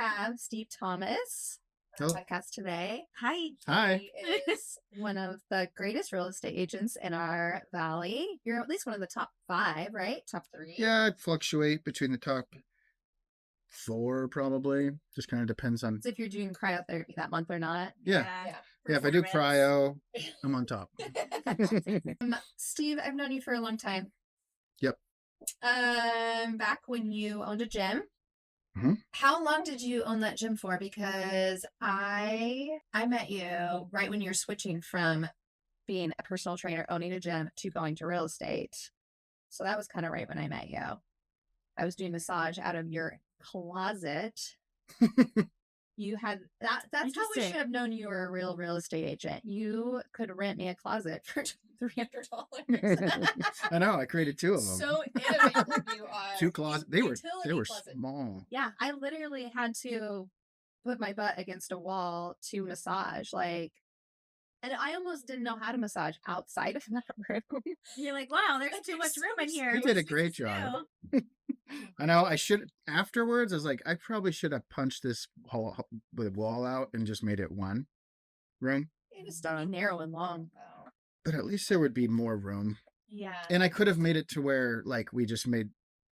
have Steve Thomas on Oh. the podcast today. Hi. Hi. He is one of the greatest real estate agents in our valley. You're at least one of the top 5, right? Top 3. Yeah, I'd fluctuate between the top 4 probably. Just kind of depends on. So if you're doing cryotherapy that month or not. Yeah. Yeah, if I do cryo, I'm on top. Steve, I've known you for a long time. Yep. Back when you owned a gym. Mm-hmm. How long did you own that gym for? Because I met you right when you're switching from being a personal trainer, owning a gym, to going to real estate. So that was kind of right when I met you. I was doing massage out of your closet. You had that's how we should have known you were a real estate agent. You could rent me a closet for $300. I know. I created 2 of them. So innovative you are. 2 closets. They were closet. small. Yeah, I literally had to put my butt against a wall to massage, and I almost didn't know how to massage outside of that room. You're like, wow, there's too much room in here. You did a great job. I know. I should. Afterwards, I was like, I probably should have punched the wall out and just made it 1 room. It just narrow and long, though. But at least there would be more room. Yeah. And I could have made it to where, we just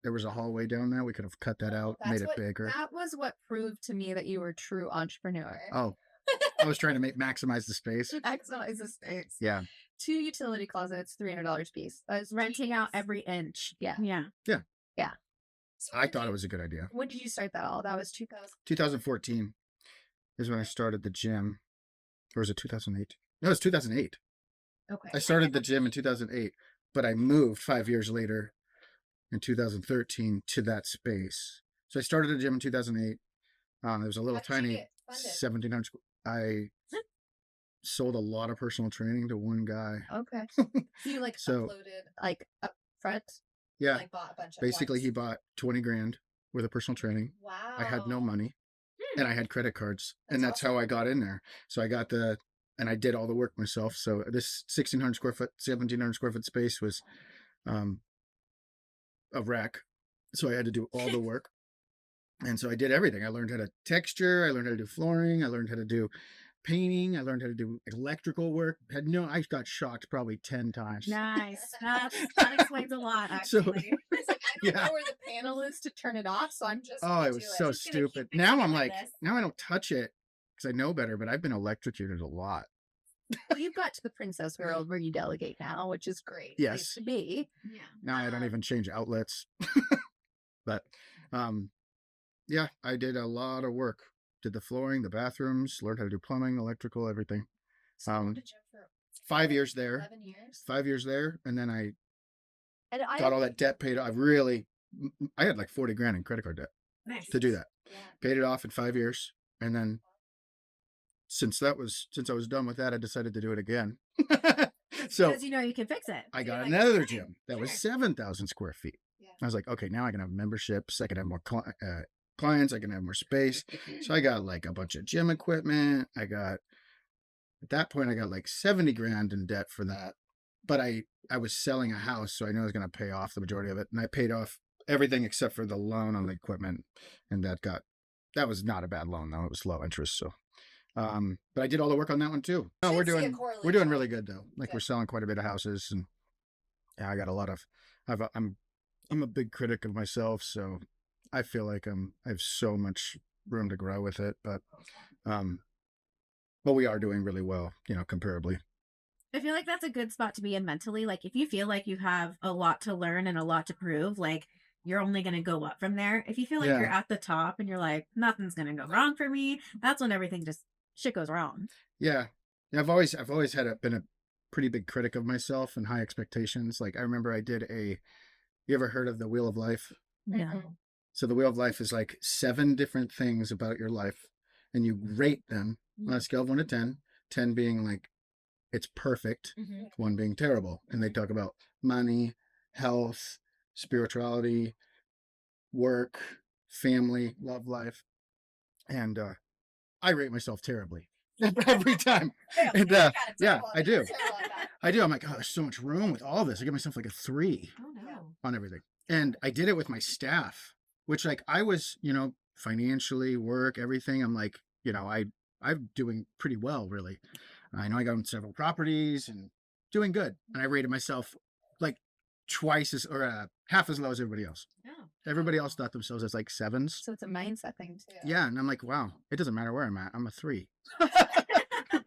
there was a hallway down there. We could have cut that out, made it bigger. That was what proved to me that you were a true entrepreneur. Oh, I was trying to maximize the space. Maximize the space. Yeah. 2 utility closets, $300 a piece. I was renting out every inch. Yeah. Yeah. So I thought it was a good idea. When did you start that all? That was 2014 is when I started the gym. Or was it 2008? No, it was 2008. Okay. I started the gym in 2008, but I moved 5 years later in 2013 to that space. So I started the gym in 2008. It was a little tiny 1,700 square. I sold a lot of personal training to one guy. Okay. So you uploaded up front? Yeah. Bought a bunch Basically, he bought 20 grand worth of personal training. Wow. I had no money and I had credit cards, and that's how I got in there. So I got and I did all the work myself. So this 1,600 square foot, 1,700 square foot space was a wreck. So I had to do all the work. And so I did everything. I learned how to texture. I learned how to do flooring. I learned how to do painting. I learned how to do electrical work. I got shocked probably 10 times. Nice. That explains a lot, So, actually. I don't know where the panel is to turn it off, so I'm just it was so stupid. Now I'm like, now I don't touch it because I know better, but I've been electrocuted a lot. Well, you've got to the princess world where you delegate now, which is great. Yes. To be. Yeah. Now I don't even change outlets. But yeah, I did a lot of work. Did the flooring, the bathrooms, learned how to do plumbing, electrical, everything. So you owned a gym for 5 years there. 11 years. 5 years there, and then I And got all that debt paid off. I had like 40 grand in credit card debt to do that. Yeah. Paid it off in 5 years, and then since I was done with that, I decided to do it again. So because you can fix it. I got another gym that was 7,000 square feet. Yeah. I was like, okay, now I can have memberships. I can have more clients. I can have more space. So I got a bunch of gym equipment. At that point, I got 70 grand in debt for that. But I was selling a house, so I knew I was going to pay off the majority of it. And I paid off everything except for the loan on the equipment. And that was not a bad loan, though. It was low interest. So, but I did all the work on that one too. No, we're doing really good though. We're selling quite a bit of houses, and yeah, I got a lot of, I'm a big critic of myself. So I feel like I have so much room to grow with it, but we are doing really well, comparably. I feel like that's a good spot to be in mentally. If you feel like you have a lot to learn and a lot to prove, you're only going to go up from there. If you feel like you're at the top and you're like, nothing's going to go wrong for me, that's when everything shit goes wrong. Yeah. I've always been a pretty big critic of myself and high expectations. I remember you ever heard of the Wheel of Life? Yeah. So the Wheel of Life is 7 different things about your life, and you rate them on a scale of 1 to 10, 10 being it's perfect, 1 being terrible. And they talk about money, health, spirituality, work, family, love life. And I rate myself terribly every time. And yeah, I do. I'm like, oh, there's so much room with all this. I give myself a 3 Oh, no. on everything. And I did it with my staff, which I was, financially, work, everything. I'm like, I'm doing pretty well, really. I know I got several properties and doing good. And I rated myself like twice as or half as low as everybody else. Oh. Everybody else thought themselves as like sevens. So it's a mindset thing too. Yeah, and I'm like, wow, it doesn't matter where I'm at. I'm a 3.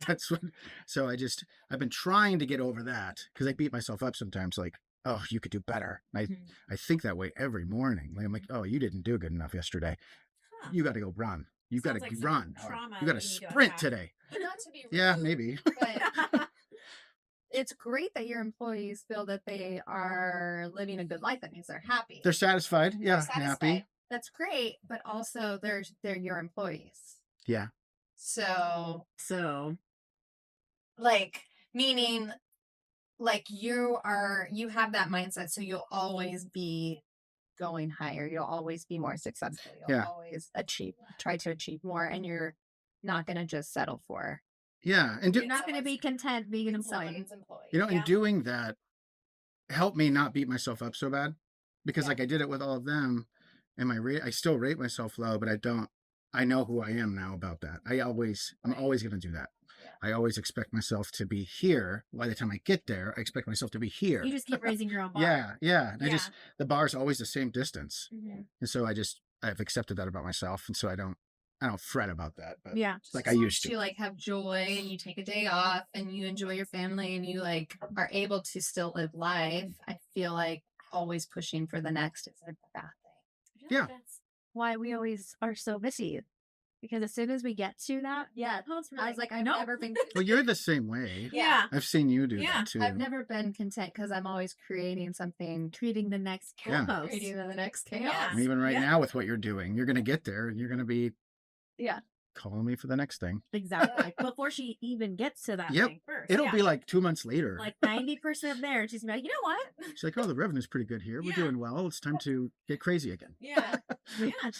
That's what. So I've been trying to get over that because I beat myself up sometimes. Like, oh, you could do better. I think that way every morning. Like, I'm like, oh, you didn't do good enough yesterday. Huh. You got to go run. You got to Sounds like some run. trauma You got that to you need to sprint unpack. today. Not to be rude, Yeah, maybe. but it's great that your employees feel that they are living a good life. That means they're happy. They're satisfied. They're Yeah, satisfied. happy. That's great, but also they're your employees. Yeah. So So like meaning like you have that mindset, so you'll always be going higher. You'll always be more successful. You'll Yeah. always try to achieve more, and you're not going to just settle for. Yeah, and you're not going to be content being an employee. Someone's employee. in Yeah. doing that helped me not beat myself up so bad because Yeah. like I did it with all of them, and I still rate myself low, but I know who I am now about that. I'm always going to do that. Yeah. I always expect myself to be here. By the time I get there, I expect myself to be here. You just keep raising your own bar. Yeah. And Yeah. the bar is always the same distance. Mhm. And so I've accepted that about myself. And so I don't fret about that, but Yeah. like As I long used as to. you like have joy and you take a day off and you enjoy your family and you like are able to still live life, I feel like always pushing for the next is a bad thing. Yeah. That's why we always are so busy. Because as soon as we get to that, Yeah. post, we're I was like, I've no. never been Well, you're the same way. Yeah. I've seen you do Yeah. that too. I've never been content because I'm always creating something, Treating the next Yeah. post. creating the next chaos. Yeah. And even right Yeah. now with what you're doing, you're going to get there and you're going to be Yeah. calling me for the next thing. Exactly. Before she even gets to that Yep. thing first. It'll Yeah. be like 2 months later. like 90% there. She's gonna be like, you know what? She's like, oh, the revenue's pretty good here. We're Yeah. doing well. It's time to get crazy again. Yeah. Yeah.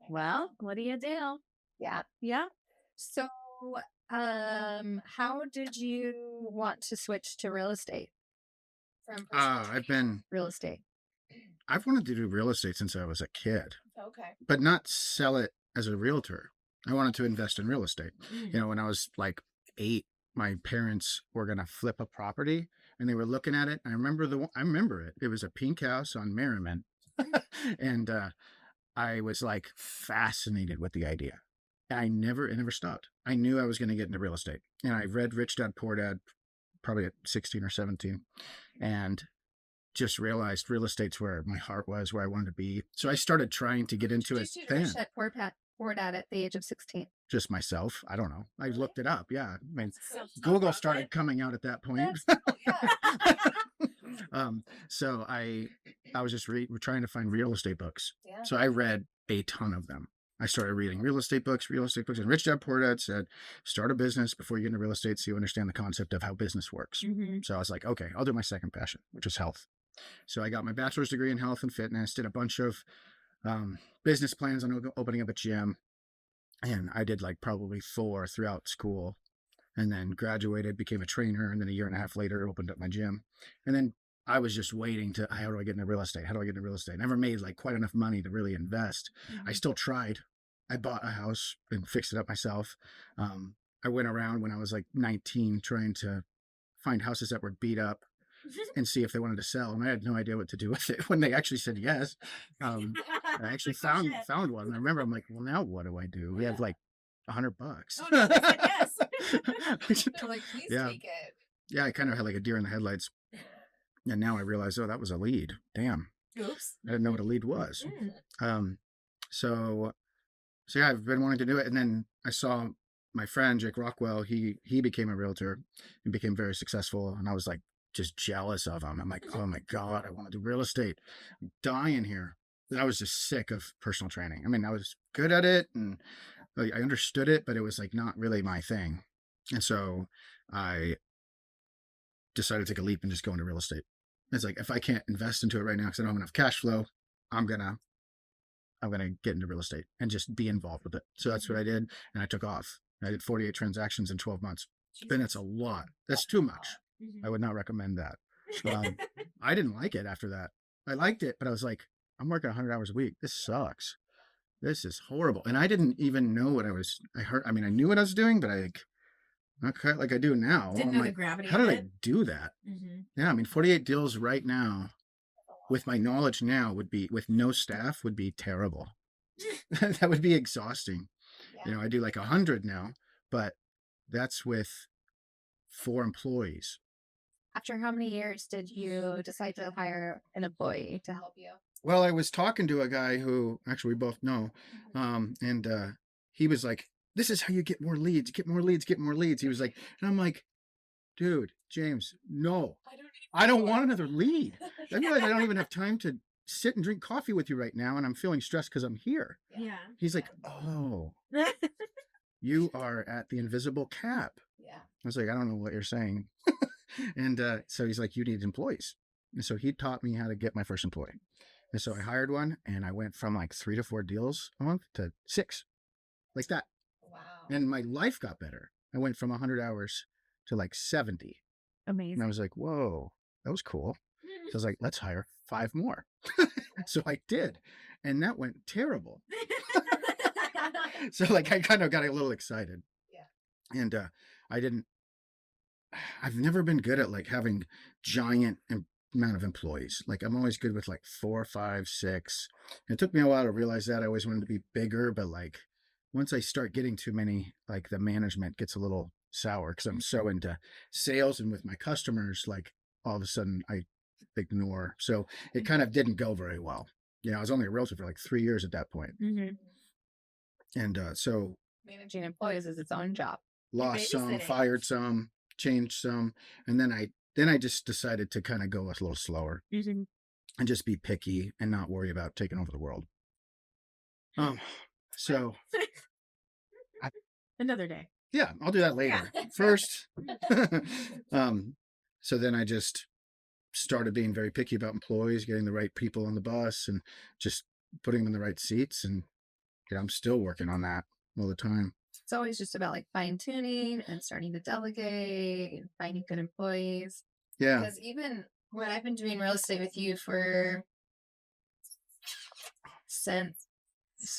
Well, what do you do? Yeah. Yeah. So, how did you want to switch to real estate? From real estate. I've wanted to do real estate since I was a kid, Okay. but not sell it as a realtor. I wanted to invest in real estate. Mm. When I was like 8, my parents were going to flip a property and they were looking at it. I remember it. It was a pink house on Merriman. And I was like fascinated with the idea. It never stopped. I knew I was going to get into real estate. And I read Rich Dad Poor Dad probably at 16 or 17 and just realized real estate's where my heart was, where I wanted to be. So I started trying to get into it then. Poor dad at the age of 16. Just myself. I don't know. I looked it up. Yeah. I mean, So- Google started coming out at that point. That's cool, yeah. So I was just trying to find real estate books. Yeah. So I read a ton of them. I started reading real estate books, and Rich Dad Poor Dad said, start a business before you get into real estate so you understand the concept of how business works. Mhm. So I was like, okay, I'll do my second passion, which is health. So I got my bachelor's degree in health and fitness, did a bunch of business plans on opening up a gym. And I did like probably 4 throughout school, and then graduated, became a trainer. And then a year and a half later, opened up my gym. And then I was just waiting to, how do I get into real estate? How do I get into real estate? Never made like quite enough money to really invest. I still tried. I bought a house and fixed it up myself. I went around when I was like 19 trying to find houses that were beat up and see if they wanted to sell. And I had no idea what to do with it when they actually said yes. I actually found one. And I remember I'm like, well, now what do I do? We have like $100. Oh, no, they said yes. They're like, please Yeah. take it. Yeah, I kind of had like a deer in the headlights. And now I realize, oh, that was a lead. Damn. Oops. I didn't know what a lead was. Mm. So yeah, I've been wanting to do it. And then I saw my friend, Jake Rockwell, he became a realtor and became very successful. And I was like, just jealous of him. I'm like, oh my God, I want to do real estate. I'm dying here. And I was just sick of personal training. I mean, I was good at it and I understood it, but it was like not really my thing. And so I decided to take a leap and just go into real estate. It's like, if I can't invest into it right now because I don't have enough cash flow, I'm gonna get into real estate and just be involved with it. So that's what I did, and I took off. I did 48 transactions in 12 months. And that's a lot. That's too much. I would not recommend that. I didn't like it after that. I liked it, but I was like, I'm working 100 hours a week. This sucks. this is horrible. And I didn't even know what I heard. I mean, I knew what I was doing, but not quite like I do now. Didn't I'm know the like, gravity how of did I it. do that? Yeah. I mean, 48 deals right now with my knowledge now would be, with no staff, would be terrible. That would be exhausting. Yeah. I do like 100 now, but that's with 4 employees. After how many years did you decide to hire an employee to help you? Well, I was talking to a guy who actually we both know, and he was like, "This is how you get more leads, get more leads, get more leads." He was like, and I'm like, "Dude, James, no, I don't want another lead. I realize I don't even have time to sit and drink coffee with you right now, and I'm feeling stressed because I'm here." Yeah. He's like, "Oh, you are at the invisible cap." Yeah. I was like, "I don't know what you're saying." And so he's like, "You need employees." And so he taught me how to get my first employee. And so I hired one, and I went from like 3 to 4 deals a month to 6, like that. Wow. And my life got better. I went from 100 hours to like 70. And I Amazing. was like, whoa, that was cool. So I was like, let's hire 5 more. So I did. And that went terrible. So like I kind of got a little excited. Yeah. And I've never been good at like having giant amount of employees. Like I'm always good with like 4, 5, 6. It took me a while to realize that. I always wanted to be bigger, but like once I start getting too many, like the management gets a little sour because I'm so into sales and with my customers, like all of a sudden I ignore. So it kind of didn't go very well. I was only a realtor for like 3 years at that point. And so Managing employees is its own job. lost some, babysitting. fired some, changed some, and then I just decided to kind of go a little slower and just be picky and not worry about taking over the world. So Another day. yeah, I'll do that later. First, so then I just started being very picky about employees, getting the right people on the bus, and just putting them in the right seats. And I'm still working on that all the time. It's always just about like fine tuning and starting to delegate and finding good employees. Yeah. Because even when I've been doing real estate with you since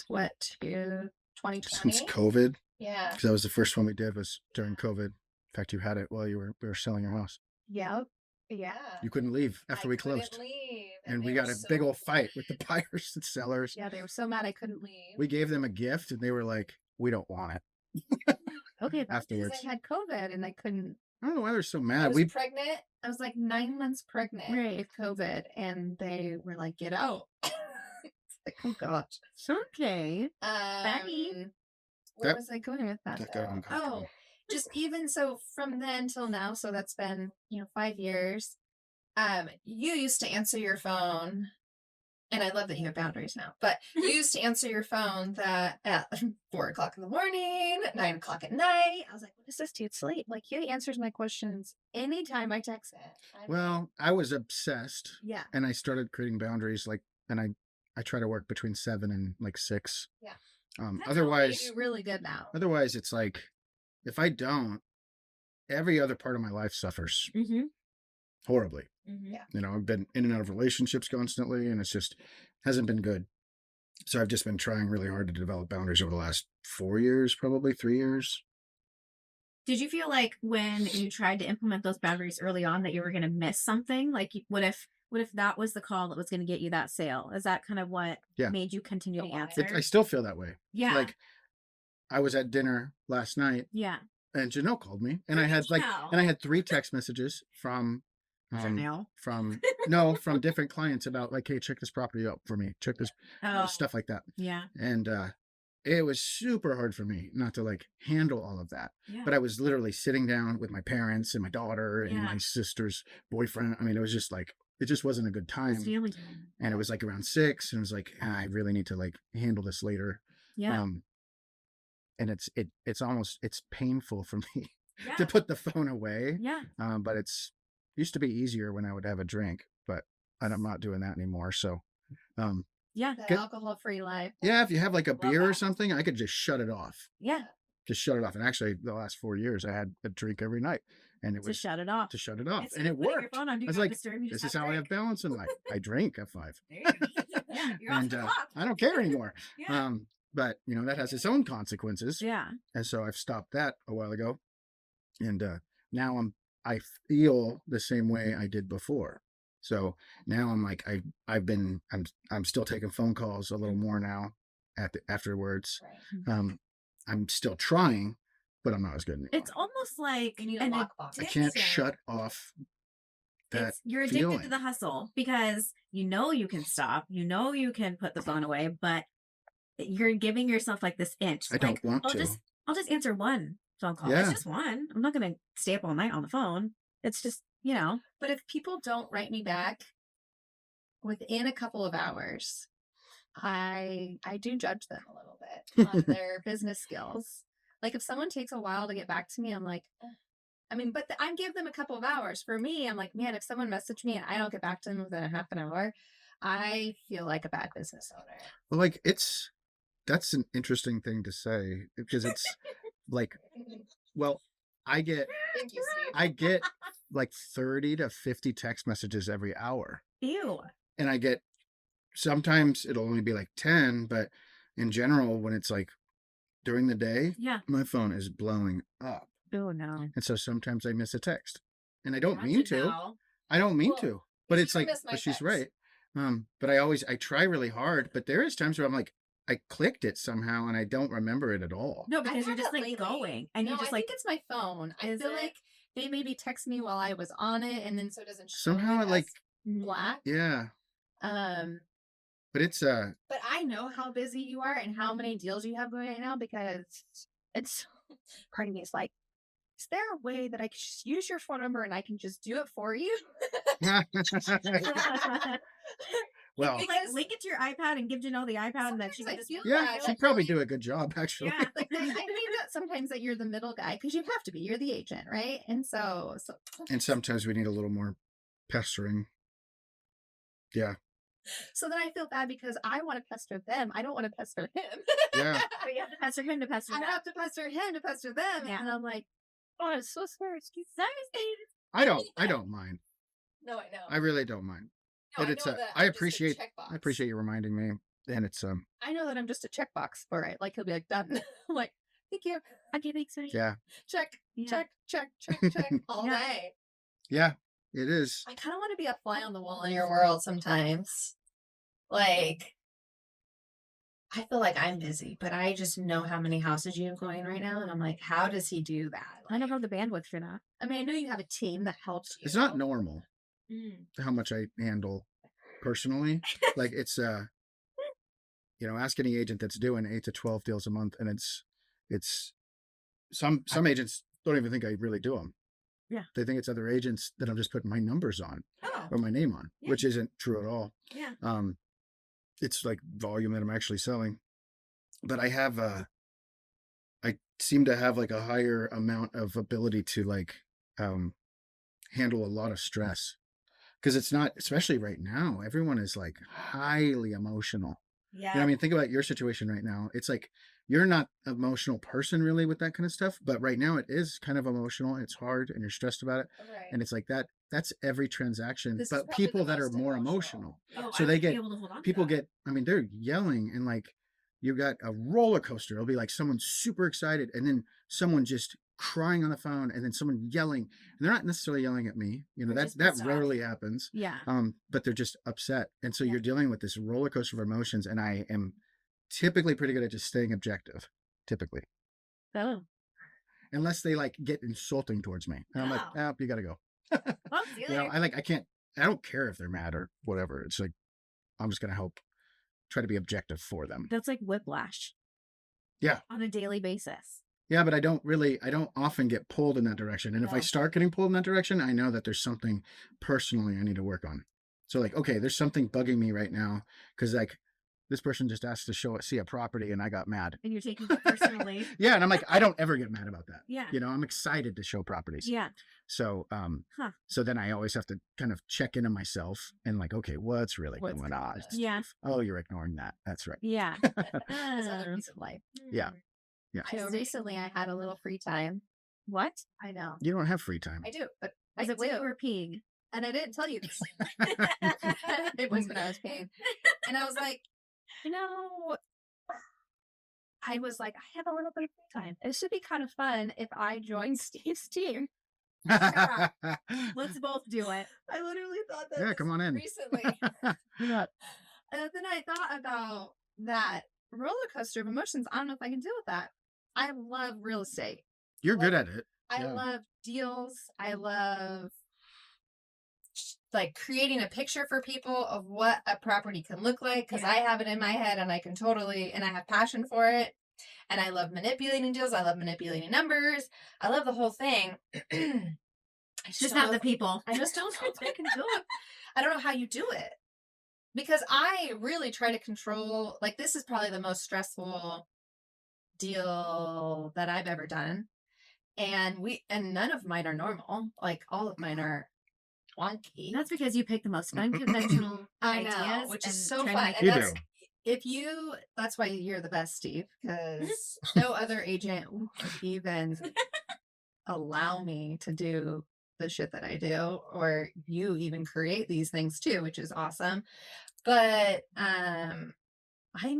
what, 2020? Since COVID, Yeah. because that was the first one we did was during COVID. In fact, you had it while we were selling your house. Yep. Yeah. You couldn't leave after I we couldn't closed. leave, And we they got were a so big old fight with the buyers and sellers. Yeah, they were so mad I couldn't leave. We gave them a gift and they were like, we don't want it. Okay, because Afterwards. I had COVID and I couldn't. I don't know why they're so I mad. was pregnant. I was like 9 months pregnant Right. with COVID, and they were like, "Get out!" It's like, oh gosh. It's okay. Where was I going with that? That got though? uncomfortable. Oh, just even so from then till now. So that's been 5 years. You used to answer your phone. And I love that you have boundaries now. But you used to answer your phone that at 4:00 in the morning, 9:00 at night. I was like, "What is this dude sleep?" Like he answers my questions anytime I text it. Well, I was obsessed. Yeah. And I started creating boundaries, and I try to work between 7 and like 6. Yeah. That's Otherwise, You do really good now. otherwise it's like if I don't, every other part of my life suffers horribly. Yeah. I've been in and out of relationships constantly, and it's just hasn't been good. So I've just been trying really hard to develop boundaries over the last 4 years, probably 3 years. Did you feel like when you tried to implement those boundaries early on that you were going to miss something? Like, what if that was the call that was going to get you that sale? Is that kind of what made you continue to answer? I still feel that way. Yeah. Like I was at dinner last night. Yeah. And Janelle called me, and I had 3 text messages from different clients about like, hey, check this property out for me, check this stuff like that. Yeah. And it was super hard for me not to like handle all of that. Yeah. But I was literally sitting down with my parents and my daughter and my sister's boyfriend. I meit was just like it just wasn't a good time. And it was like around 6, and it was like I really need to like handle this later. Yeah. And it's painful for me to put the phone away. Yeah. But it used to be easier when I would have a drink, but I'm not doing that anymore. So, The alcohol-free life. yeah, if you have like a beer or something, I could just shut it off. Yeah. Just shut it off. And actually, the last 4 years, I had a drink every night, and it was to shut it off. And it worked. I was like, this is how I have balance in life. I drink at 5. You're off And the clock. I don't care anymore. Yeah. But that has its own consequences. Yeah. And so I've stopped that a while ago. And now I feel the same way I did before. So now I'm like I'm still taking phone calls a little more now afterwards. Right. I'm still trying, but I'm not as good anymore. It's almost like You need a an lockbox. I can't addiction. shut off that You're addicted feeling. to the hustle because you can stop, you can put the phone away, but you're giving yourself like this inch. I don't want I'll to. I'll just answer one phone call. It's Yeah. just one. I'm not gonna stay up all night on the phone. It's just, But if people don't write me back within a couple of hours, I do judge them a little bit on their business skills. Like if someone takes a while to get back to me, I'm like, I mean, but I give them a couple of hours. For me, I'm like, man, if someone messaged me and I don't get back to them within a half an hour, I feel like a bad business owner. Well, like that's an interesting thing to say because it's like, well, I get Thank you, Steve. I get like 30 to 50 text messages every hour. ew. And I get sometimes it'll only be like 10, but in general, when it's like during the day, Yeah. my phone is blowing up. Oh no. And so sometimes I miss a text. And I don't Watch mean it to. now. I don't mean Well, to. But you it's never like, miss my but she's text. right. But I try really hard, but there is times where I'm like, I clicked it somehow and I don't remember it at all. No, I've because you're had just that like lately. going and No, you just I like think it's my phone. I Is feel it? like they maybe text me while I was on it, and then so it doesn't show Somehow it it like, as black. yeah. But it's, But I know how busy you are and how many deals you have going right now because it's part of me is like, is there a way that I can just use your phone number and I can just do it for you? well, Because- link it to your iPad and give Janelle the iPad and then she Sometimes can I just feel yeah, that, she'd like, probably really- do a good job, actually. Yeah. Like I hate that sometimes that you're the middle guy because you have to be. You're the agent, right? And so And sometimes we need a little more pestering. Yeah. so then I feel bad because I want to pester them. I don't want to pester him. Yeah. But you have to pester him to pester I them. have to pester him to pester them. Yeah. And I'm like, oh, it's so sorry. Excuse me. I don't mind. No, I know. I really don't mind. No, But it's know that I I'm just a appreciate checkbox. you reminding me. And it's I know that I'm just a checkbox for it. Like he'll be like done. I'm like, thank you. Okay, thanks. Sweetie. yeah. Check, Yeah. check all Yeah. day. Yeah, it is. I kind of want to be a fly on the wall in your world sometimes. Like, I feel like I'm busy, but I just know how many houses you have going right now, and I'm like, how does he do that? I don't have the bandwidth for that. I mean, I know you have a team that helps you. It's not normal Mm. how much I handle personally. Like it's ask any agent that's doing 8 to 12 deals a month, and it's some agents don't even think I really do them. Yeah. They think it's other agents that I'm just putting my numbers on Oh. or my name on, Yeah. which isn't true at all. Yeah. It's like volume that I'm actually selling. But I seem to have like a higher amount of ability to like handle a lot of stress. Because it's not, especially right now, everyone is like highly emotional. Yeah. You know what I mean? Think about your situation right now. It's like you're not an emotional person really with that kind of stuff, but right now it is kind of emotional. It's hard and you're stressed about it. Right. And it's like that's every transaction. This is But probably people the that are most more emotional. Oh, So I they would be get- able to hold on to People that. they're yelling and like you got a roller coaster. It'll be like someone super excited and then someone just crying on the phone and then someone yelling. And they're not necessarily yelling at me. They're That just that pissed off. rarely happens. Yeah. But they're just upset. And so Yeah. you're dealing with this roller coaster of emotions. And I am typically pretty good at just staying objective, typically, Oh. unless they like get insulting towards me. And I'm like, Oh. you got to go. Well, see you You know, later. I don't care if they're mad or whatever. It's like, I'm just going to help try to be objective for them. That's like whiplash. Yeah. On a daily basis. Yeah, but I don't often get pulled in that direction. And if I No. start getting pulled in that direction, I know that there's something personally I need to work on. So like, okay, there's something bugging me right now. Cause like this person just asked to see a property and I got mad. And you're taking it personally. Yeah. And I'm like, I don't ever get mad about that. Yeah. You know, I'm excited to show properties. Yeah. So, Huh. so then I always have to kind of check into myself and like, okay, what's really What's going on? Yeah. Oh, you're ignoring that. That's right. Yeah. This other piece of life. Yeah. Yeah. I know recently I had a little free time. What? I know. You don't have free time. I do, but Was I it when do. you were peeing? And I didn't tell you this. It was when I was paying. And I was like, you know, I was like, I have a little bit of free time. It should be kind of fun if I joined Steve's team. Yeah. Let's both do it. I literally thought that Yeah, this come on in. recently. And then I thought about that roller coaster of emotions. I don't know if I can deal with that. I love real estate. You're good at it. I Yeah. love deals. I love like creating a picture for people of what a property can look like because I have it in my head and I can totally, and I have passion for it. And I love manipulating deals. I love manipulating numbers. I love the whole thing. Just not the people. I just don't know if I can do it. I don't know how you do it because I really try to control. Like this is probably the most stressful deal that I've ever done, and none of mine are normal. Like all of mine are wonky. That's because you pick the most unconventional I know, ideas, which is and so try to fun. make And You it do. that's why you're the best, Steve, because no other agent would even allow me to do the shit that I do, or you even create these things too, which is awesome. But I'm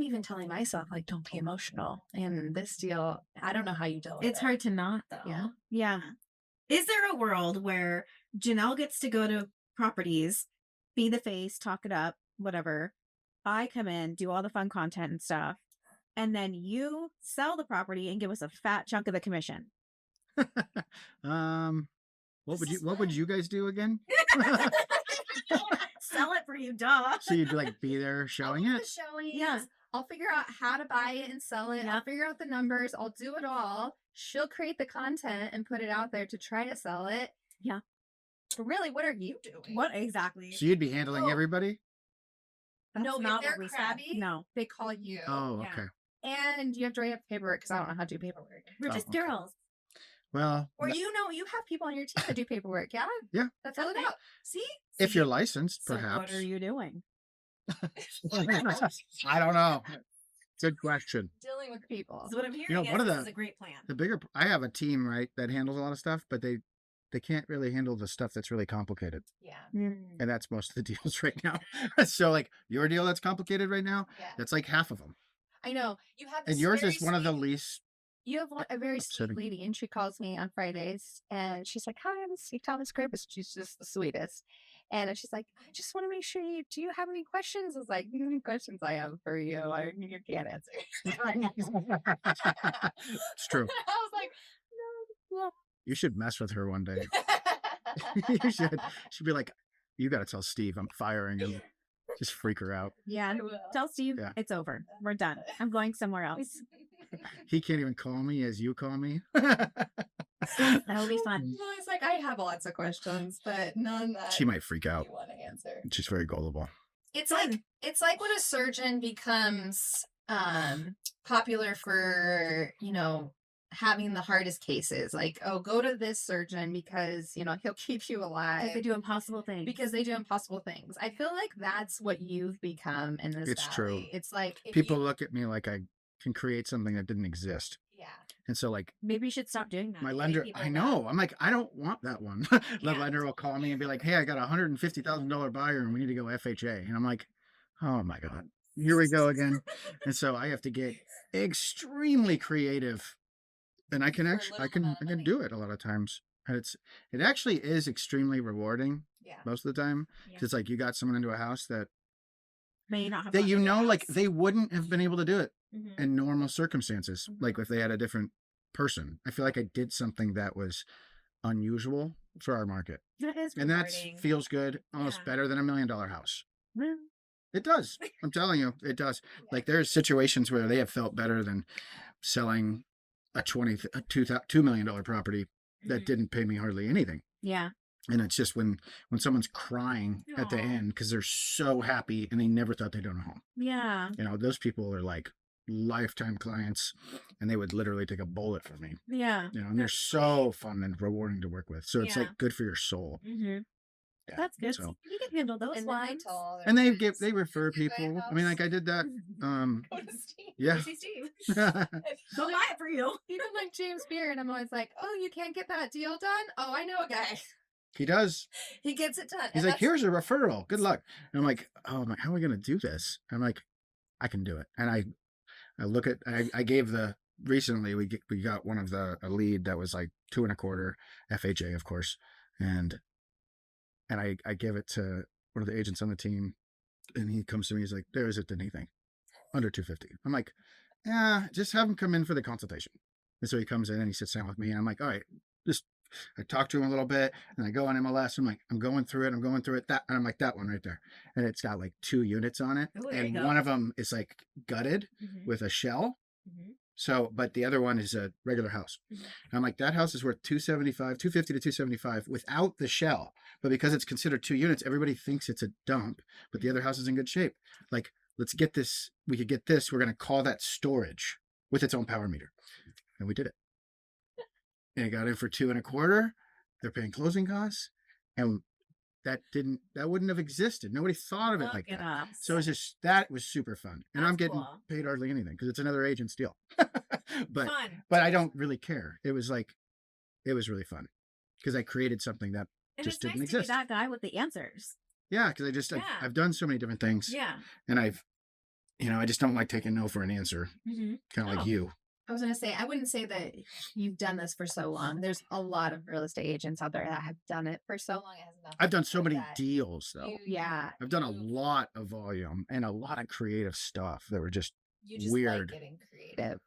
even telling myself like, don't be emotional. And this deal, I don't know how you deal with It's it. hard to not, though. Yeah. Yeah. Is there a world where Janelle gets to go to properties, be the face, talk it up, whatever? I come in, do all the fun content and stuff, and then you sell the property and give us a fat chunk of the commission. What would you guys do again? Sell it for you, duh. So you'd like be there showing I'll do it? the showings. Yeah. I'll figure out how to buy it and sell it. Yeah. I'll figure out the numbers. I'll do it all. She'll create the content and put it out there to try to sell it. Yeah. But really, what are you doing? What exactly? So you'd be handling Oh. everybty? That's No, if not they're what we crabby, said. No. they call you. Oh, Yeah. okay. And you have to write up paperwork because I don't know how to do paperwork. We're Oh, just okay. girls. Well, Or you have people on your team that do paperwork, yeah? Yeah. That's fill it out. See? if you're licensed, So perhaps. what are you doing? I don't know. Good question. Dealing with people. So what I'm hearing You know, is one of this the- is a great plan. The bigger, I have a team, right, that handles a lot of stuff, but they can't really handle the stuff that's really complicated. Yeah. And that's most of the deals right now. So like your deal that's complicated right now, Yeah. that's like half of them. I know. You have And this yours very is one of the sweet- least. You have a very sweet upsetting. lady, and she calls me on Fridays, and she's like, "Hi, I'm Steve Thomas Gribbis." She's just the sweetest, and she's like, "I just want to make sure do you have any questions?" I was like, "How many questions I have for you? You can't answer." It's true. I was like, "No." You should mess with her one day. You should. She'd be like, "You got to tell Steve I'm firing him." Just freak her out. Yeah. I will. Tell Steve Yeah. it's over. We're done. I'm going somewhere else. He can't even call me as you call me. That'll be fun. No, it's like I have lots of questions, but none that She might freak out. you want to answer. She's very gullible. It's like when a surgeon becomes popular for, having the hardest cases. Like, oh, go to this surgeon because, he'll keep you alive. Because they do impossible things. Because they do impossible things. I feel like that's what you've become in this It's true. valley. It's like if People you- look at me like I can create something that didn't exist. yeah. And so like Maybe you should stop doing that. my Giving lender, people I that. know. I'm like, I don't want that one. The Yeah. lender will call me and be like, "Hey, I got a $150,000 buyer and we need to go FHA." And I'm like, "Oh my God, here we go again." And so I have to get extremely creative, and I can For a actually, little amount of money. do it a lot of times. And it actually is extremely rewarding Yeah. most of the time. Yeah. 'Cause it's like you got someone into a house that May not have that gone you to your know, like house. they wouldn't have been able to do it Mhm. in normal circumstances, Mhm. like if they had a different person. I feel like I did something that was unusual for our market, That is and that rewarding. feels good, almost Yeah. better than $1 million house. Well, It does. I'm telling you, it does. Like there's situations where they have felt better than selling a $2 million property that mhm. didn't pay me hardly anything. Yeah. And it's just when someone's crying at the Aw. end because they're so happy and they never thought they'd own a home. Yeah. Those people are like lifetime clients, and they would literally take a bullet for me. Yeah. And they're so fun and rewarding to work with. So it's Yeah. like good for your soul. Mm-hmm. Yeah, That's good. so- You can handle those And then I ones. tell all their And they friends, refer "Go to that people. I mean, like I did that. Go to Steve. Yeah. See Steve. Yeah. They'll buy it for you. Even like James Beard, I'm always like, "Oh, you can't get that deal done? Oh, I know a guy." He does. He gets it done. He's And like, here's a referral. Good luck. And I'm like, oh, how are we going to do this? I'm like, I can do it. And I look at, I gave recently we got one of a lead that was like 2.25 FHA, of course. And I give it to one of the agents on the team, and he comes to me. He's like, there isn't anything under 250. I'm like, yeah, just have him come in for the consultation. And so he comes in and he sits down with me, and I'm like, all right, just I talk to him a little bit, and I go on MLS. I'm like, I'm going through it. That, and I'm like, that one right there, and it's got like 2 units on it, Oh, there you and go. one of them is like gutted Mhm. with a shell. Mhm. So, but the other one is a regular house. Mhm. And I'm like, that house is worth 250 to 275 without the shell. But because it's considered 2 units, everybody thinks it's a dump, but the other house is in good shape. Like, let's get this. We could get this. We're going to call that storage with its own power meter. And we did it. And it got in for 2.25. They're paying closing costs. And that wouldn't have existed. Nobody thought of it like Look that. at us. So it was just, that was super fun. And I'm That's getting cool. paid hardly anything because it's another agent's deal. but Fun. but I don't really care. It was really fun because I created something that And just it's nice didn't to be exist. that guy with the answers. Yeah, because Yeah. I've done so many different things, Yeah. and I just don't like taking no for an answer. Mm-hmm. Kind of Oh. like you. I was going to say, I wouldn't say that you've done this for so long. There's a lot of real estate agents out there that have done it for so long. It has nothing I've done to so do with many that. deals though. Yeah. I've done a lot of volume and a lot of creative stuff that were just You just weird. like getting creative.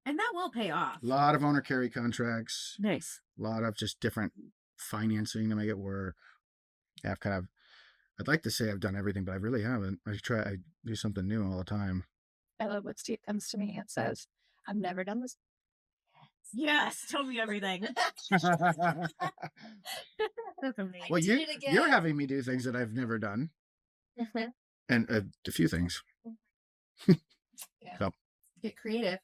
And that will pay off. A lot of owner carry contracts. Nice. A lot of just different financing to make it work. I'd like to say I've done everything, but I really haven't. I do something new all the time. I love when Steve comes to me and says, I've never done this. Yes. Tell me everything. That's amazing. Well, did it again. you're having me do things that I've never done, and a few things. Yeah. So. Get creative.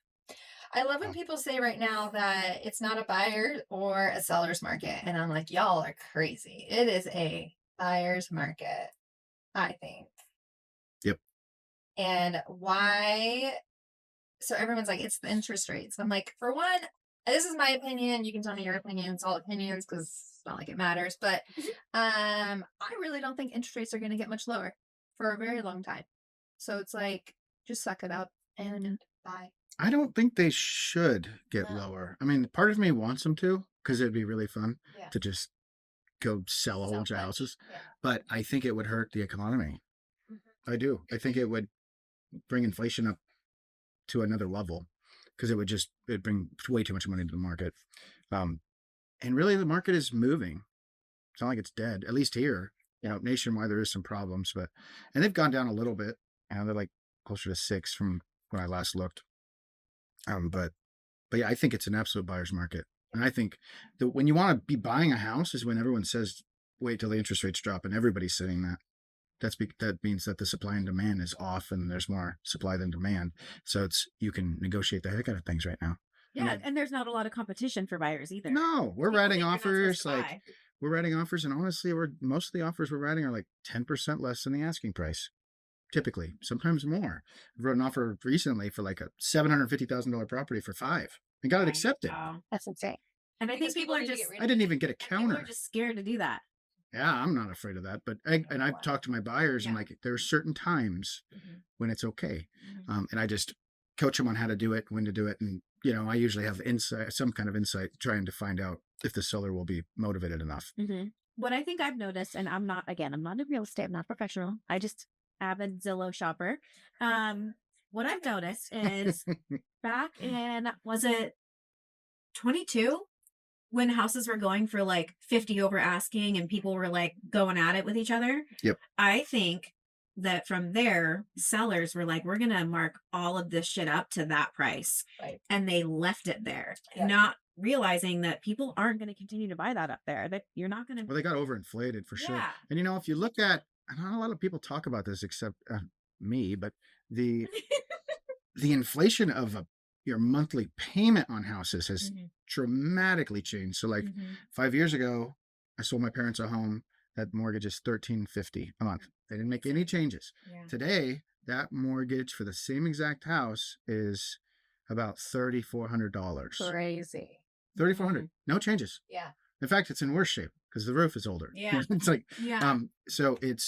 I love when people say right now that it's not a buyer or a seller's market. And I'm like, y'all are crazy. It is a buyer's market, I think. Yep. And why? So everyone's like, it's the interest rates. I'm like, for one, this is my opinion. You can tell me your opinion. It's all opinions because it's not like it matters. But I really don't think interest rates are going to get much lower for a very long time. So it's like, just suck it up and buy. I don't think they should get No. lower. I mean, part of me wants them to because it'd be really fun Yeah. to just go sell a whole bunch of houses. Yeah. But I think it would hurt the economy. Mhm. I do. I think it would bring inflation up to another level because it'd bring way too much money to the market. And really, the market is moving. It's not like it's dead, at least here. Nationwide, there is some problems, and they've gone down a little bit. And they're like closer to 6 from when I last looked. But yeah, I think it's an absolute buyer's market. And I think that when you want to be buying a house is when everyone says, wait till the interest rates drop, and everybody's saying that. That means that the supply and demand is off and there's more supply than demand. So you can negotiate the heck out of things right now. Yeah. And there's not a lot of competition for buyers either. No, we're People writing think you're not supposed offers. to Like buy. we're writing offers, and honestly, most of the offers we're writing are like 10% less than the asking price. Typically, sometimes more. I wrote an offer recently for like a $750,000 property for 5 and got it accepted. Wow. That's insane. And I think Because people are need to just get rid I of didn't even get a people counter. are just scared to do that. Yeah, I'm not afraid of that. But I've talked to my buyers, and Yeah. like there are certain times Mhm. when it's okay, Mhm. and I just coach them on how to do it, when to do it, and I usually have some kind of insight, trying to find out if the seller will be motivated enough. Mm-hmm. What I think I've noticed, and I'm not in real estate, I'm not professional. I just avid Zillow shopper. What I've noticed is back in, was it 22? When houses were going for like 50 over asking and people were like going at it with each other. Yep. I think that from there, sellers were like, we're going to mark all of this shit up to that price. Right. And they left it there, Yeah. not realizing that people aren't going to continue to buy that up there, that you're not going to. Well, they got overinflated for sure. Yeah. And if you look at, not a lot of people talk about this except me, but the inflation of your monthly payment on houses has Mhm. dramatically changed. So like Mhm. 5 years ago, I sold my parents a home. That mortgage is $1,350 a month. They didn't make any changes. Yeah. Today, that mortgage for the same exact house is about $3,400. Crazy. $3,400. No changes. Yeah. In fact, it's in worse shape because the roof is older. Yeah. It's like, Yeah. so it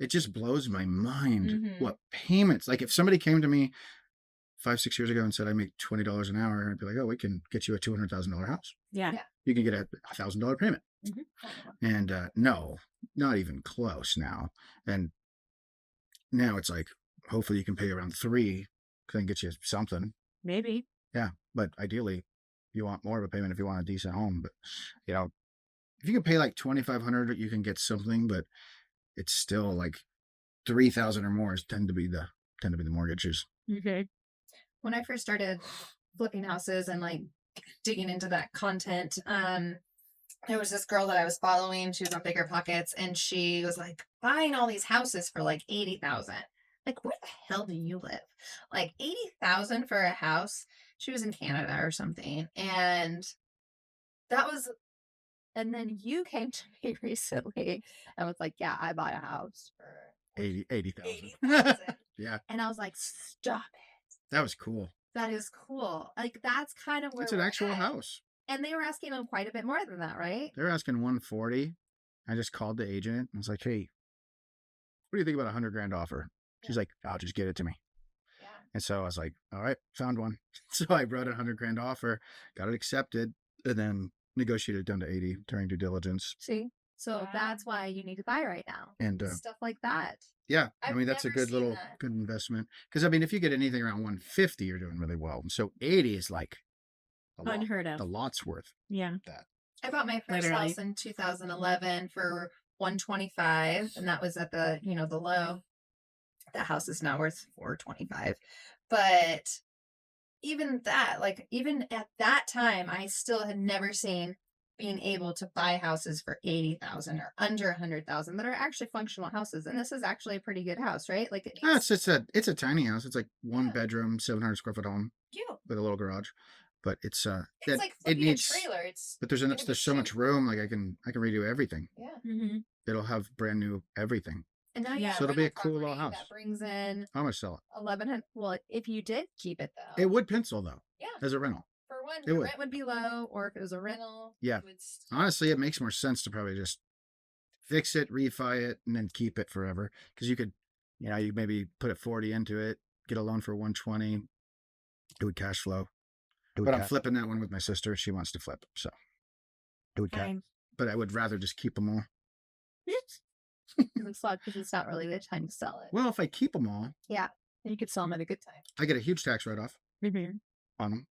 just blows my mind Mhm. what payments. Like if somebody came to me 5-6 years ago and said I make $20 an hour, I'd be like, oh, we can get you a $200,000 house. Yeah. Yeah. You can get a $1,000 payment. Mhm. And no, not even close now. And now it's like, hopefully you can pay around 3, can get you something. Maybe. Yeah, but ideally, you want more of a payment if you want a decent home. But you know, if you can pay like $2,500, you can get something. But it's still like 3,000 or more tend to be the mortgages. Okay. When I first started flipping houses and like digging into that content, there was this girl that I was following. She was on Bigger Pockets, and she was like buying all these houses for like 80,000. Like, where the hell do you live? Like 80,000 for a house. She was in Canada or something, and that was. And then you came to me recently and was like, "Yeah, I bought a house for 80,000. 80,000." Yeah, And I was like, "Stop it! that was cool. That is cool." Like that's kind of where It's an we're actual at. house. And they were asking them quite a bit more than that, right? They're asking 140. I just called the agent. I was like, hey, what do you think about $100,000 offer? She's like, I'll just get it to me. Yeah. And so I was like, all right, found one. So I brought a $100,000 offer, got it accepted, and then negotiated down to 80 during due diligence. See? So Wow. that's why you need to buy right now. And Stuff like that. yeah, I I've mean, that's a never good seen little that. good investment. Because I mean, if you get anything around 150, you're doing really well. So 80 is like a lot, Unheard of. a lot's worth. Yeah. That. I bought my first Literally. house in 2011 for 125, and that was at the, the low. The house is now worth 425. But even that, like even at that time, I still had never seen being able to buy houses for 80,000 or under 100,000 that are actually functional houses. And this is actually a pretty good house, right? Like It's a tiny house. It's like one Yeah. bedroom, 700 square foot home cute. with a little garage. But it's It's like it flipping needs. a trailer. It's But there's gonna be so much cheap. room. Like I can redo everything. Yeah. Mm-hmm. It'll have brand new everything. And now you Yeah. have So it'll be a rental cool little property house. that brings in How much sell it? 1,100. Well, if you did keep it though, It would pencil though yeah, as a rental. for one, It your would. rent would be low, or if it was a rental, Yeah. it would Honestly, it makes more sense to probably just fix it, refi it, and then keep it forever. Because you could, you maybe put a 40 into it, get a loan for 120, it would cash flow. But I'm flipping that one with my sister. She wants to flip, so it would cash. Fine. But I would rather just keep them all. It sucks because it's not really the time to sell it. Well, if I keep them all, You could sell them at a good time. I get a huge tax write-off Mm-hmm. on them.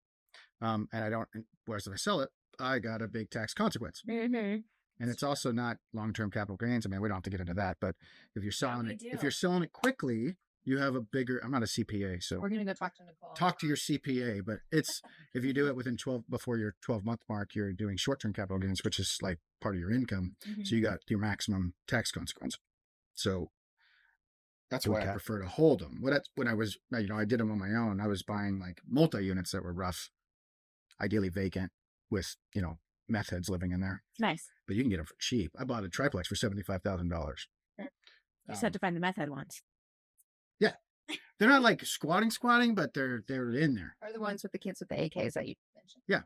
And I don't. Whereas if I sell it, I got a big tax consequence. Mm-hmm. And it's also not long-term capital gains. I mean, we don't have to get into that, but if you're selling we it, do. if you're selling it quickly, you have a bigger. I'm not a CPA, so We're gonna go talk to Nicole. talk to your CPA. But it's if you do it within 12 before your 12-month mark, you're doing short-term capital gains, which is like part of your income. Mm-hmm. So you got your maximum tax consequence. So that's why I prefer to hold them. When I was, I did them on my own. I was buying like multi-units that were rough, ideally vacant, with meth heads living in there. Nice. But you can get them for cheap. I bought a triplex for $75,000. You just had to find the method ones. They're not like squatting, but they're in there. Are the ones with the kids with the AKs that you mentioned? Yeah.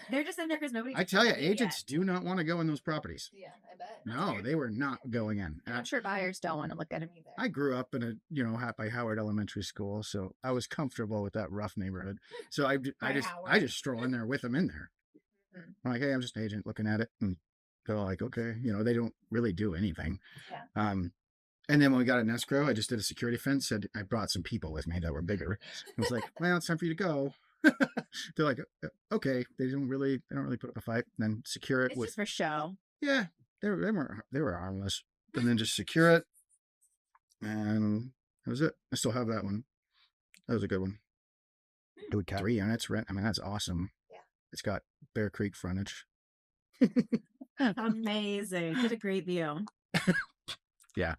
They're just in there because nobody. I tell you, agents do not want to go in those properties. Yeah, I bet. No, they were not going in. And I'm sure buyers don't want to look at them either. I grew up in a by Howard Elementary School, so I was comfortable with that rough neighborhood. So I just stroll in there with them in there. Mhm. I'm like, hey, I'm just an agent looking at it, and they're like, okay, they don't really do anything. Yeah. And then when we got an escrow, I just did a security fence. Said I brought some people with me that were bigger. I was like, well, it's time for you to go. They're like, okay. They don't really put up a fight. And then secure it It's with just for show. yeah. They were harmless. And then just secure it, and that was it. I still have that one. That was a good one. 3 units rent. I mean, that's awesome. Yeah. It's got Bear Creek frontage. Amazing. What a great view. Yeah.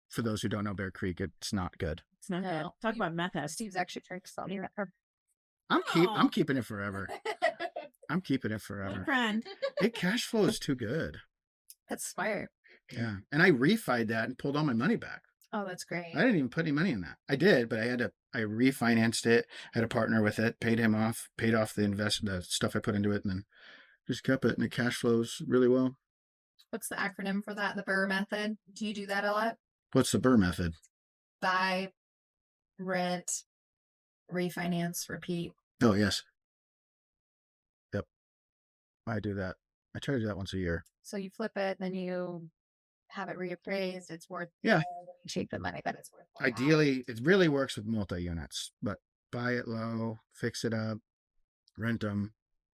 For those who don't know Bear Creek, it's not good. It's not No. good. Talk about method. Steve's actually trying to sell me that. I'm keeping it forever. I'm keeping it Good forever. friend. It cash flow is too good. That's smart. Yeah. And I refied that and pulled all my money back. Oh, that's great. I didn't even put any money in that. I did, but I refinanced it, had a partner with it, paid him off, paid off the stuff I put into it, and then Just kept it and it cash flows really well. What's the acronym for that? The Burr method. Do you do that a lot? What's the Burr method? Buy, rent, refinance, repeat. Oh, yes. Yep. I do that. I try to do that once a year. So you flip it, then you have it reappraised. It's worth Yeah. you take the money, but it's worth more now. Ideally, it really works with multi-units, but buy it low, fix it up, rent them,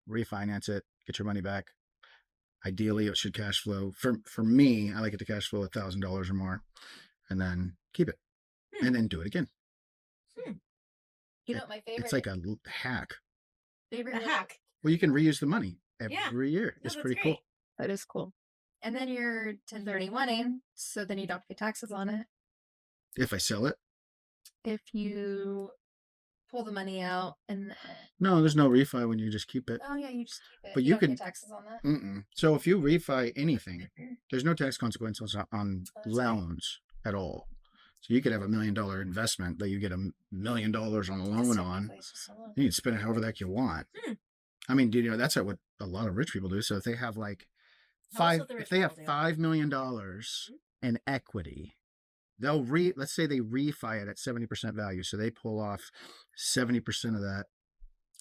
refinance it, get your money back. Ideally, it should cash flow. For me, I like it to cash flow $1,000 or more, and then keep it, and then do it again. You know what my favorite It's like a hack. favorite A little- hack. Well, you can reuse the money Yeah. every year. No, It's that's pretty great. cool. That is cool. And then you're 1031ing, so then you don't pay taxes on it. If I sell it, If you pull the money out and no, there's no refi when you just keep it. oh yeah, you just keep it. But you don't pay could- taxes on that. Mm-mm. So if you refi anything, there's no tax consequences on That's right. loans at all. So you could have $1 million investment that you get $1 million on a It's loan on. technically just a loan. You can spend it however the heck you want. Hmm. I mean, you know, that's what a lot of rich people do. So if they have like Most of the rich if they have people do. $5 million in equity, they'll let's say they refi it at 70% value. So they pull off 70% of that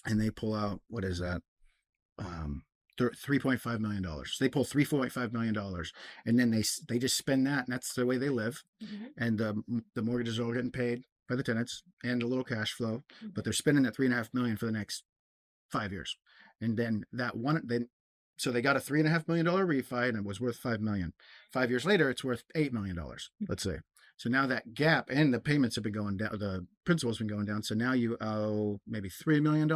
and they pull out, what is that? $3.5 million. So they pull $3.5 million and then they just spend that, and that's the way they live. Mhm. And the mortgages are all getting paid by the tenants and a little cash flow, Mhm. but they're spending that $3.5 million for the next 5 years. And then so they got a $3.5 million refi and it was worth $5 million. 5 years later, it's worth $8 million, let's say. So now that gap, and the payments have been going down, the principal's been going down. So now you owe maybe $3 million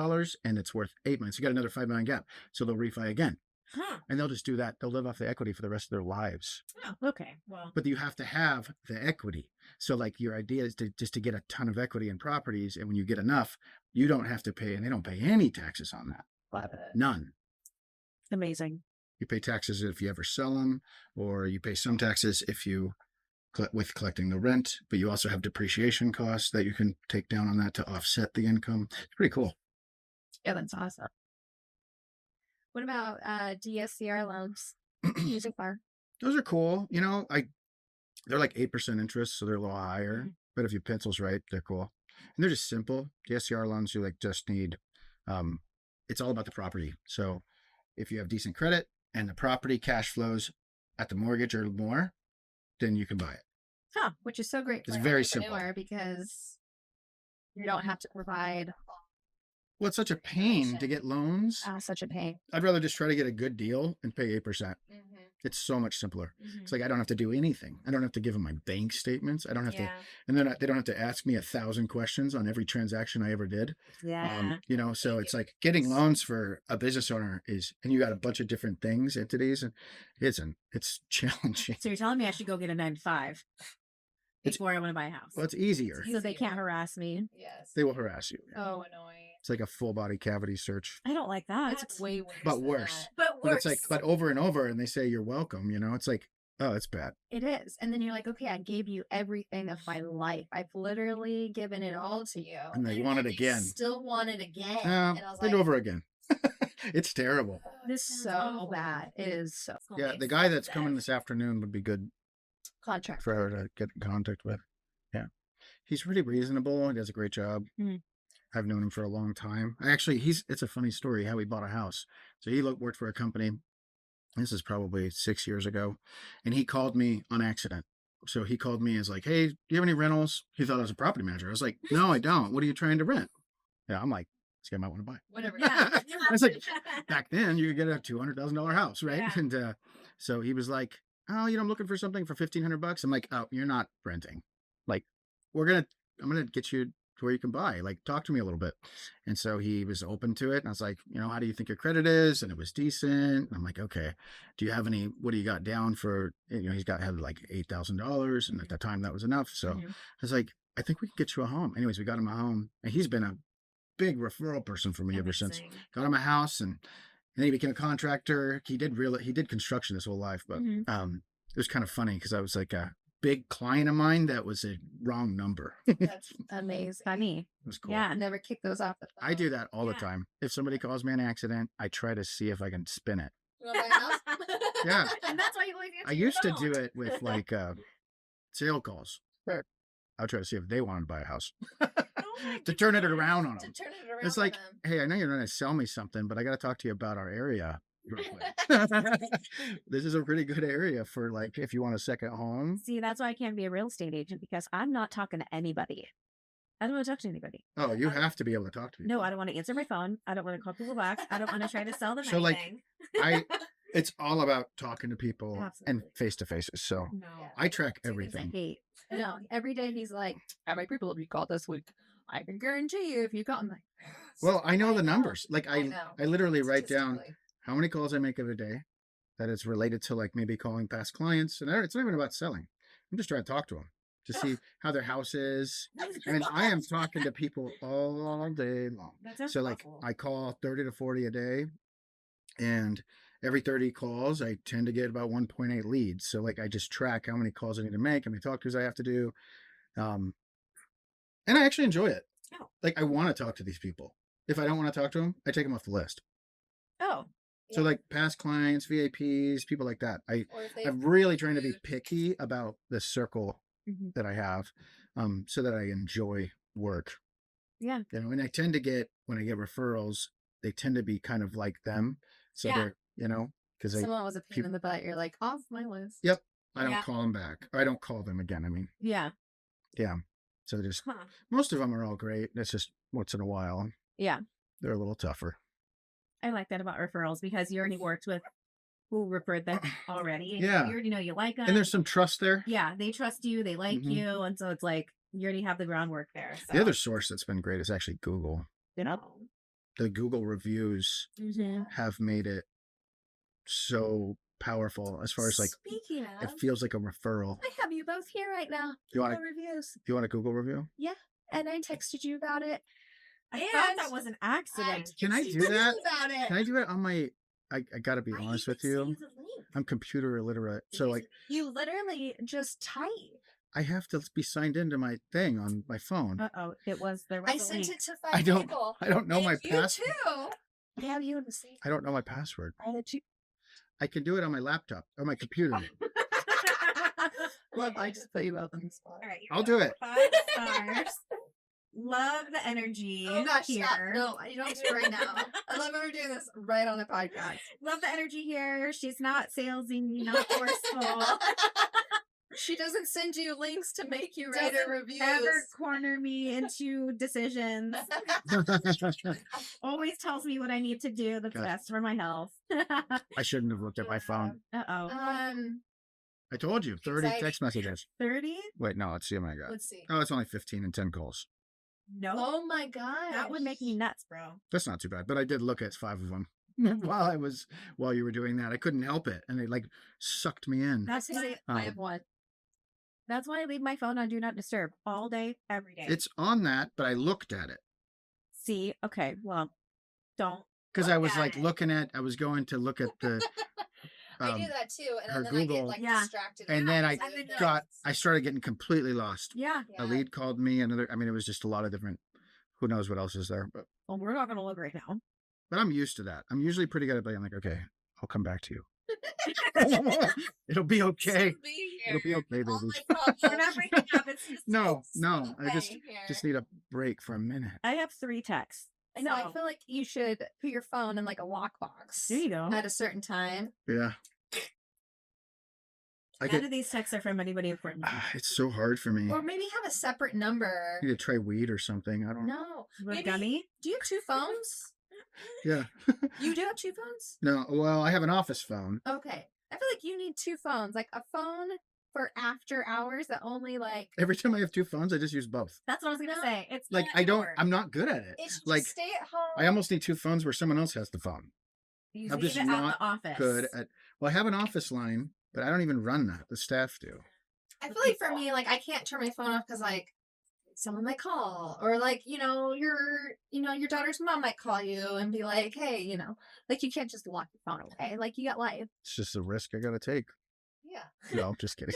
and it's worth $8 million. So you got another $5 million gap. So they'll refi again. Huh. And they'll just do that. They'll live off the equity for the rest of their lives. Oh, okay. Well, But you have to have the equity. So like your idea is to get a ton of equity in properties. And when you get enough, you don't have to pay, and they don't pay any taxes on that. Love it. None. amazing. You pay taxes if you ever sell them, or you pay some taxes if you with collecting the rent, but you also have depreciation costs that you can take down on that to offset the income. It's pretty cool. Yeah, that's awesome. What about DSCR loans? Music bar. Those are cool. You know, they're like 8% interest, so they're a little higher. Mhm. But if your pencil's right, they're cool. And they're just simple. DSCR loans, you like just need it's all about the property. So if you have decent credit and the property cash flows at the mortgage or more, then you can buy it. Huh, which is so great for It's an very simple. entrepreneur because you don't have to provide Well, it's such a pain to get loans. such a pain. I'd rather just try to get a good deal and pay 8%. It's so much simpler. It's like I don't have to do anything. I don't have to give them my bank statements. I don't have to, Yeah. and they don't have to ask me 1,000 questions on every transaction I ever did. Yeah. You know, so it's like getting loans for a business owner and you got a bunch of different things, entities, and it's challenging. So you're telling me I should go get a 9 to 5 before I want to buy a house? Well, it's easier. So they can't harass me. Yes. They will harass you. Oh, annoying. It's like a full body cavity search, I don't like that. It's way worse. but than worse. that. But But it's like, but over and over, and they say you're welcome. You know, it's like, oh, it's bad. It is. And then you're like, okay, I gave you everything of my life. I've literally given it all to you. And they want it you again. Still want it again. Yeah, and I was start like, over again. It's terrible. this is so awful. bad. It is so Yeah, the guy that's coming this afternoon would be good contract. for her to get in contact with. Yeah, he's really reasonable. He does a great job. Mhm. I've known him for a long time. It's a funny story how he bought a house. So he worked for a company. This is probably 6 years ago, and he called me on accident. So he called me as like, "Hey, do you have any rentals?" He thought I was a property manager. I was like, "No, I don't. What are you trying to rent?" Yeah, I'm like, "This guy might want to buy." Whatever. Yeah. I was like, back then you could get a $200,000 house, right? Yeah. And so he was like, "Oh, I'm looking for something for $1,500." I'm like, "Oh, you're not renting. Like, I'm gonna get you to where you can buy. Like, talk to me a little bit." And so he was open to it, and I was like, "How do you think your credit is?" And it was decent. And I'm like, "Okay, do you have any? What do you got down for?" Had like $8,000, and at the time that was enough. So Mhm. I was like, "I think we can get you a home." Anyways, we got him a home, and he's been a big referral person for me ever since. Amazing. Got him a house, and then he became a contractor. He did construction his whole life, but Mhm. it was kind of funny because I was like, big client of mine that was a wrong number. It That's amazing. Funny. was cool. Yeah. I never kick those off the phone. I do that all the Yeah. time. If somebody calls me an accident, I try to see if I can spin it. You wanna buy a house? Yeah. And that's why you always answer I your used to phone. do it with like sale calls. Sure. I'll try to see if they want to buy a house Oh my to turn it goodness. around on To them. turn it around It's for like, them. hey, I know you're going to sell me something, but I got to talk to you about our area real quick. This is a pretty good area for like if you want a second home. See, that's why I can't be a real estate agent because I'm not talking to anybody. I don't want to talk to anybody. Oh, you have to be able to talk to people. No, I don't want to answer my phone. I don't want to call people back. I don't want to try to sell them So, like, anything. It's all about talking to people and Absolutely. face to faces. So No. I track Two things I everything. hate. No, every day he's like, how many people have you called this week? I can guarantee you if you call, I'm like, Well, I know the know. numbers. Like I I know. literally write down Statistically. how many calls I make every day that is related to like maybe calling past clients. And it's not even about selling. I'm just trying to talk to them to see how their house is. And I am talking to people all day long. That sounds So like awful. I call 30 to 40 a day, and every 30 calls I tend to get about 1.8 leads. So like I just track how many calls I need to make, how many talk-tos I have to do. And I actually enjoy it. Oh. Like I want to talk to these people. If I don't want to talk to them, I take them off the list. Oh, So like past clients, VAPs, people like that. Or if they I'm really trying to be picky about the circle Mhm. that I have, so that I enjoy work. yeah. You know, and I tend to get, when I get referrals, they tend to be kind of like them. So Yeah. they're, you know, because someone was a pain in the butt, you're like, off my list. Yep. I don't Yeah. call them back. Or I don't call them again. I mean, Yeah. yeah. So just, Huh. most of them are all great. It's just once in a while, Yeah. they're a little tougher. I like that about referrals because you already worked with who referred them already. And Yeah. You already know you like them. And there's some trust there. Yeah. They trust you. They like Mhm. you. And so it's like, you already have the groundwork there. So. The other source that's been great is actually Google. You know? The Google reviews Mhm. have made it so powerful as far as like, Speaking of, it feels like a referral. I have you both here right now. You want Google reviews. You want a Google review? And I texted you about it. I And thought that was an accident. Can I texted do you that? About it. Can I do it on my, I gotta be honest with you. I'm computer illiterate. So like You literally just type. I have to be signed into my thing on my phone. Uh-oh. There was I a sent link. it to I 5 don't people. I don't know And my you password. too. I have you in the same. I don't know my password. I had you. I can do it on my laptop or my computer. Love, I just put you both on the spot. All right. I'll do it. 5 stars. Love the energy Oh gosh, here. stop. No, you don't do it right now. I love how we're doing this right on the podcast. Love the energy here. She's not salesy, not forceful. She doesn't send you links to make you write Doesn't a reviews. Ever corner me into decisions. Always tells me what I need to do that's Gosh. best for my health. I shouldn't have looked at my phone. Uh-oh. I told you, 30 Anxiety. text messages. 30? Wait, no, let's see how many I got. Let's see. Oh, it's only 15 and 10 calls. No. Oh my god. That would make me nuts, bro. That's not too bad, but I did look at 5 of them while you were doing that. I couldn't help it, and they like sucked me in. That's why I have one. that's why I leave my phone on Do Not Disturb all day, every day. It's on that, but I looked at it See, okay, well, don't. because I Look was at like it. I was going to look at the, I do that too, and her then I get Google. like Yeah. distracted. and then I with other things. I started getting completely lost. Yeah. Yeah. A lead called me, I mean, it was just a lot of different, who knows what else is there, Well, we're not going to look right now. but I'm used to that. I'm usually pretty good at being like, okay, I'll come back to you. It'll be okay. It'll be okay, All baby. my problems. We're not breaking up. It's just No, It's no, I just okay here. need a break for a minute. I have 3 texts. I know. I So- feel like you should put your phone in like a lockbox There you go. at a certain time. Yeah. I None get, of these texts are from anybody important. it's so hard for me. Or maybe have a separate number. I need to try weed or something. I don't know. No. With Maybe- gummy? Do you have 2 phones? Yeah. You do have 2 phones? No, well, I have an office phone. Okay. I feel like you need 2 phones. Like a phone for after hours that only like Every time I have 2 phones, I just use both. That's what I was going to No. say. It's Like, not I don't, yours. I'm not good at it. it should Like, just stay at home. I almost need 2 phones where someone else has the phone. You I'm leave just it at not the office. Good at, well, I have an office line, but I don't even run that. The staff do. I feel like for me, like I can't turn my phone off because like someone might call, or like your daughter's mom might call you and be like, hey, like you can't just lock your phone away. Like you got life. It's just a risk I got to take. Yeah. No, just kidding.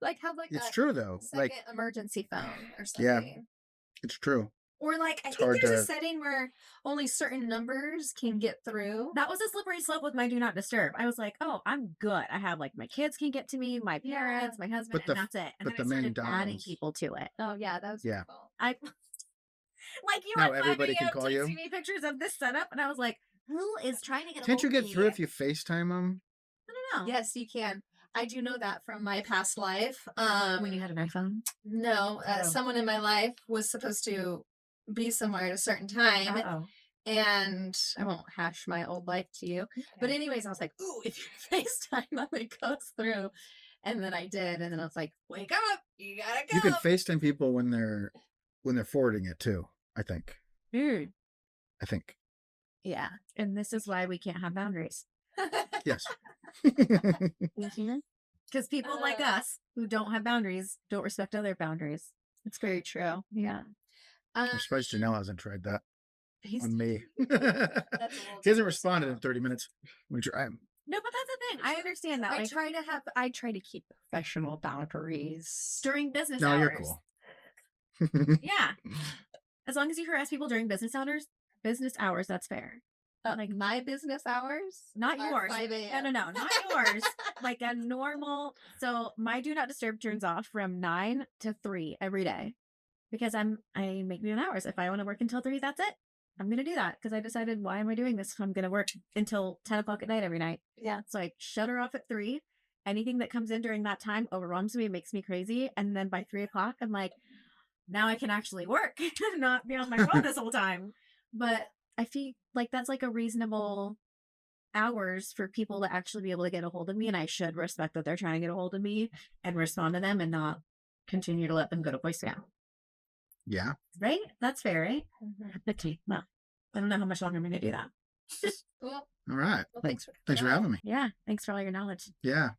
Like have like It's a true though. second Like, emergency phone or yeah, something. it's true. Or like I It's think hard there's a to. setting where only certain numbers can get through. That was a slippery slope with my do not disturb. I was like, oh, I'm good. I have like my kids can get to me, my parents, my husband, But and that's it. And but then the I main started adding dials. people to it. Oh yeah, that was Yeah. cool. I like you Now at 5 everybody can a.m. call you? texting me pictures of this setup, and I was like, who is trying to get? Can't you ahold of get through me? if you FaceTime them? I don't know. Yes, you can. I do know that from my past life. When you had an iPhone. No, Oh. someone in my life was supposed to be somewhere at a certain time, Oh. and I won't hash my old life to you. But anyways, I was like, "Ooh, if you FaceTime them, it goes through." And then I did, and then I was like, "Wake up, you gotta go." You can FaceTime people when they're forwarding it too. I think. Dude. I think. Yeah. And this is why we can't have boundaries. Yes. Because people like us who don't have boundaries don't respect other boundaries. It's very true. Yeah. I'm surprised Janelle hasn't tried that He's on me. that's a little He hasn't different responded in style. 30 minutes. We try him. No, but that's the thing. I understand that. Like, I try to keep professional boundaries. during business No, hours. you're cool. Yeah. As long as you harass people during business hours, that's fair. Like my business hours, Not are yours. 5 a.m. No, not yours. Like a normal. So my do not disturb turns off from 9 to 3 every day because I make my own hours. If I want to work until 3, that's it. I'm gonna do that because I decided, why am I doing this if I'm gonna work until 10 o'clock at night every night? Yeah. So I shut her off at 3. Anything that comes in during that time overwhelms me, makes me crazy, and then by 3 o'clock, I'm like, now I can actually work, not be on my phone this whole time. But I feel like that's like a reasonable hours for people to actually be able to get a hold of me, and I should respect that they're trying to get a hold of me and respond to them and not continue to let them go to voicemail. Yeah. Right? That's fair, right? Okay. Well, I don't know how much longer I'm going to do that. Cool. All right. Well, thanks for having me. Yeah. Thanks for all your knowledge. Yeah.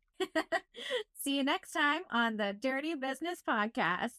See you next time on the Dirty Business Podcast.